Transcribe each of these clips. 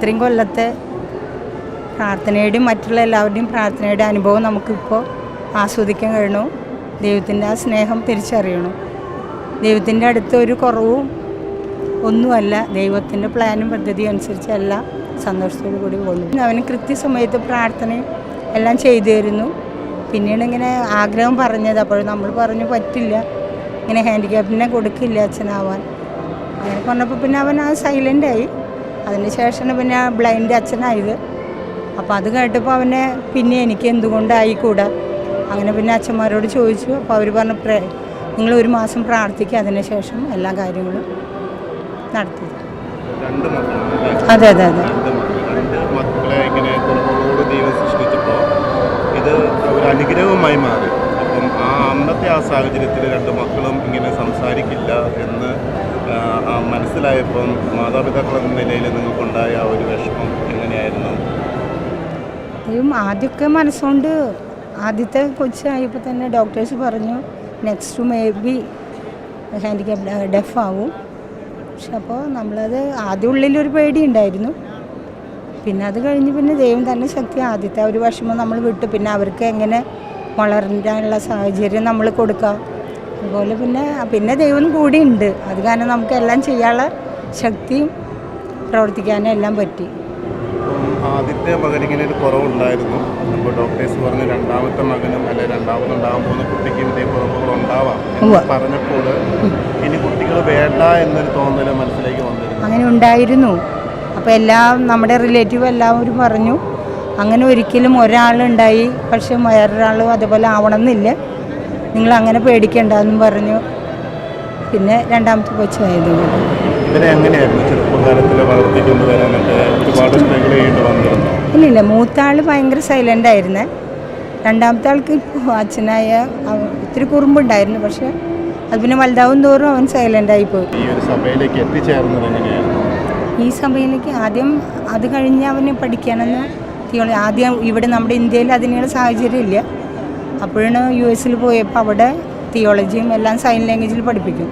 ഇത്രയും കൊല്ലത്തെ പ്രാർത്ഥനയുടെയും മറ്റുള്ള എല്ലാവരുടെയും പ്രാർത്ഥനയുടെ അനുഭവം നമുക്കിപ്പോൾ ആസ്വദിക്കാൻ കഴിയണു. ദൈവത്തിൻ്റെ ആ സ്നേഹം തിരിച്ചറിയണം. ദൈവത്തിൻ്റെ അടുത്ത് ഒരു കുറവും ഒന്നുമല്ല. ദൈവത്തിൻ്റെ പ്ലാനും പദ്ധതിയും അനുസരിച്ച് എല്ലാം സന്തോഷത്തോടു കൂടി പോകുന്നു. അവന് കൃത്യസമയത്ത് പ്രാർത്ഥനയും എല്ലാം ചെയ്തു തരുന്നു. പിന്നീട് ഇങ്ങനെ ആഗ്രഹം പറഞ്ഞത്, അപ്പോൾ നമ്മൾ പറഞ്ഞു പറ്റില്ല, ഇങ്ങനെ ഹാൻഡിക്യാപ്പിനെ കൊടുക്കില്ല അച്ഛനാവാൻ. അങ്ങനെ പറഞ്ഞപ്പോൾ പിന്നെ അവൻ ആ സൈലൻ്റായി. അതിന് ശേഷം പിന്നെ ബ്ലൈൻഡ് അച്ഛനായത്. അപ്പോൾ അത് കേട്ടപ്പോൾ അവനെ പിന്നെ എനിക്ക് എന്തുകൊണ്ടായിക്കൂടാ, അങ്ങനെ പിന്നെ അച്ഛന്മാരോട് ചോദിച്ചു. അപ്പോൾ അവർ പറഞ്ഞു നിങ്ങൾ 1 മാസം പ്രാർത്ഥിക്കുക, അതിന് ശേഷം എല്ലാ കാര്യങ്ങളും നടത്തി. അതെ അതെ അതെ. മക്കളെ ഇങ്ങനെ കുറവോട് ദൈവം സൃഷ്ടിച്ചപ്പോൾ ഇത് ഒരു അനുഗ്രഹമായി മാറി. അപ്പം അന്നത്തെ ആ സാഹചര്യത്തിൽ 2 മക്കളും ഇങ്ങനെ സംസാരിക്കില്ല എന്ന് മനസ്സിലായപ്പം മാതാപിതാക്കൾ എന്ന നിലയിൽ നിങ്ങൾക്കുണ്ടായ ആ ഒരു വിഷമം എങ്ങനെയായിരുന്നു? ആദ്യമൊക്കെ മനസ്സുകൊണ്ട് ആദ്യത്തെ കൊച്ചായപ്പോൾ തന്നെ ഡോക്ടേഴ്സ് പറഞ്ഞു next may be handicap deaf ആവും. പക്ഷെ അപ്പോൾ നമ്മളത് ആദ്യം ഉള്ളിലൊരു പേടിയുണ്ടായിരുന്നു. പിന്നെ അത് കഴിഞ്ഞ് പിന്നെ ദൈവം തന്നെ ശക്തി ആദ്യത്തെ ഒരു വിഷമം നമ്മൾ വിട്ടു. പിന്നെ അവർക്ക് എങ്ങനെ വളരാനുള്ള സാഹചര്യം നമ്മൾ കൊടുക്കുക. അതുപോലെ പിന്നെ ദൈവം കൂടി ഉണ്ട്. അത് കാരണം നമുക്ക് എല്ലാം ചെയ്യാനുള്ള ശക്തിയും പ്രവർത്തിക്കാനും എല്ലാം പറ്റി. ആദ്യത്തെ മകനിങ്ങനെ ഒരു കുറവുണ്ടായിരുന്നു. അപ്പോൾ ഡോക്ടേഴ്സ് പറഞ്ഞു രണ്ടാമത്തെ മകനും അല്ലെ രണ്ടാമതുണ്ടാകാൻ പോകുന്ന കുട്ടിക്കും ഇതേ കുറവുകൾ ഉണ്ടാവാം എന്ന് പറഞ്ഞപ്പോൾ ഇനി കുട്ടികൾ വേണ്ട എന്നൊരു തോന്നൽ മനസ്സിലേക്ക് വന്നിരുന്നു. അങ്ങനെ ഉണ്ടായിരുന്നു. അപ്പോൾ എല്ലാം നമ്മുടെ റിലേറ്റീവ് എല്ലാവരും പറഞ്ഞു അങ്ങനെ ഒരിക്കലും ഒരാളുണ്ടായി, പക്ഷെ വേറൊരാളും അതുപോലെ ആവണമെന്നില്ല, നിങ്ങൾ അങ്ങനെ പേടിക്കണ്ടെന്നും പറഞ്ഞു. പിന്നെ രണ്ടാമത്തെ കൊച്ചായത്. ഇവരെ എങ്ങനെയായിരുന്നു ചെറുപ്പകാലത്തിൽ വളർത്തിക്കൊണ്ട് വരാനൊക്കെ ഒരുപാട് സ്ട്രഗിൾ ചെയ്യേണ്ടി വന്നിരുന്നു? ഇല്ലില്ല, മൂത്താൾ ഭയങ്കര സൈലൻ്റ് ആയിരുന്നേ. രണ്ടാമത്തെ ആൾക്ക് ഇപ്പോൾ അച്ഛനായ ഒത്തിരി കുറുമ്പുണ്ടായിരുന്നു. പക്ഷെ അത് പിന്നെ വലുതാവും തോറും അവൻ സൈലൻ്റായി പോയി. ഈ ഒരു സഭയിലേക്ക് എത്തിച്ചേർന്നത് എങ്ങനെയായിരുന്നു? ഈ സഭയിലേക്ക് ആദ്യം അത് കഴിഞ്ഞ് അവന് പഠിക്കാനെന്ന് ആദ്യം ഇവിടെ നമ്മുടെ ഇന്ത്യയിൽ അതിനുള്ള സാഹചര്യം ഇല്ല. അപ്പോഴാണ് US പോയപ്പോൾ അവിടെ തിയോളജിയും എല്ലാം സൈൻ ലാംഗ്വേജിൽ പഠിപ്പിക്കും.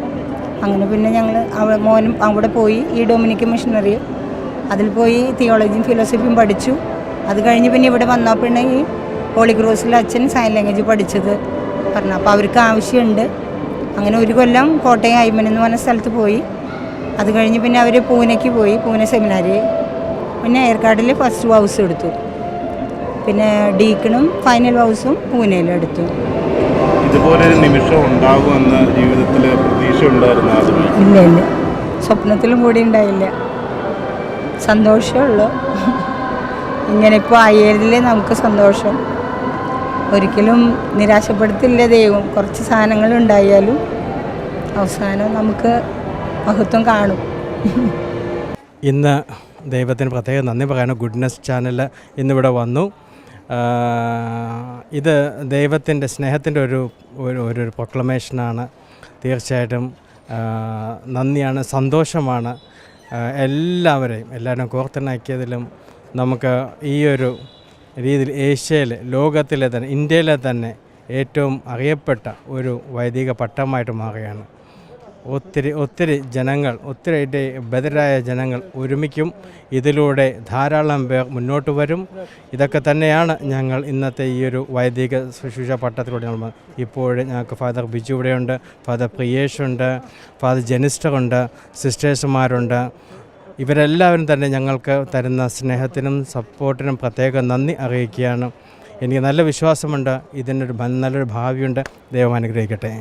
അങ്ങനെ പിന്നെ ഞങ്ങൾ മോനും അവിടെ പോയി ഈ ഡൊമിനിക്കൻ മിഷണറി അതിൽ പോയി തിയോളജിയും ഫിലോസഫിയും പഠിച്ചു. അത് കഴിഞ്ഞ് പിന്നെ ഇവിടെ വന്നപ്പോഴാണ് ഈ ഹോളി ക്രോസിൽ അച്ഛൻ സൈൻ ലാംഗ്വേജ് പഠിച്ചത് പറഞ്ഞു. അപ്പോൾ അവർക്ക് ആവശ്യമുണ്ട്. അങ്ങനെ 1 കൊല്ലം കോട്ടയം ഐമൻ എന്ന് പറഞ്ഞ സ്ഥലത്ത് പോയി. അത് കഴിഞ്ഞ് പിന്നെ അവർ പൂനെക്ക് പോയി, പൂനെ സെമിനാരി. പിന്നെ ഏർക്കാടിൽ ഫസ്റ്റ് ഹൗസ് എടുത്തു. പിന്നെ ഡീക്കണും ഫൈനൽ ഹൗസും പൂനെയിലും എടുത്തു. ഇതുപോലൊരു നിമിഷം ഉണ്ടാകുമെന്ന് ജീവിതത്തിൽ പ്രതീക്ഷ ഉണ്ടായിരുന്നു? ഇല്ല ഇല്ല, സ്വപ്നത്തിലും കൂടി ഉണ്ടായില്ല. സന്തോഷമുള്ളൂ. ഇങ്ങനെ ഇപ്പോൾ ആയതിൽ നമുക്ക് സന്തോഷം. ഒരിക്കലും നിരാശപ്പെടുത്തില്ല ദൈവം. കുറച്ച് സാധനങ്ങൾ ഉണ്ടായാലും അവസാനം നമുക്ക് മഹത്വം കാണും. ഇന്ന് ദൈവത്തിന് പ്രത്യേകം നന്ദി പറയണം. ഗുഡ്നെസ് ചാനൽ ഇന്നിവിടെ വന്നു. ഇത് ദൈവത്തിൻ്റെ സ്നേഹത്തിൻ്റെ ഒരു പ്രൊക്ലമേഷനാണ്. തീർച്ചയായിട്ടും നന്ദിയാണ്, സന്തോഷമാണ്. എല്ലാവരും കോർത്തിണക്കിയതിലും നമുക്ക് ഈ ഒരു രീതിയിൽ ഏഷ്യയിൽ, ലോകത്തിലെ തന്നെ, ഇന്ത്യയിലെ തന്നെ ഏറ്റവും അറിയപ്പെട്ട ഒരു വൈദിക പട്ടമായിട്ട് മാറുകയാണ്. ഒത്തിരി ജനങ്ങൾ, ഒത്തിരി ബദരായ ജനങ്ങൾ ഒരുമിക്കും. ഇതിലൂടെ ധാരാളം പേർ മുന്നോട്ട് വരും. ഇതൊക്കെ തന്നെയാണ് ഞങ്ങൾ ഇന്നത്തെ ഈ ഒരു വൈദിക ശുശ്രൂഷ പട്ടത്തിലൂടെ നമ്മൾ ഇപ്പോൾ ഞങ്ങൾക്ക് ഫാദർ ബിജു ഇവിടെയുണ്ട്, ഫാദർ പ്രിയേഷുണ്ട്, ഫാദർ ജെനിസ്റ്ററുണ്ട്, സിസ്റ്റേഴ്സുമാരുണ്ട്. ഇവരെല്ലാവരും തന്നെ ഞങ്ങൾക്ക് തരുന്ന സ്നേഹത്തിനും സപ്പോർട്ടിനും പ്രത്യേക നന്ദി അറിയിക്കുകയാണ്. എനിക്ക് നല്ല വിശ്വാസമുണ്ട്, ഇതിനൊരു നല്ലൊരു ഭാവിയുണ്ട്. ദൈവം അനുഗ്രഹിക്കട്ടെ.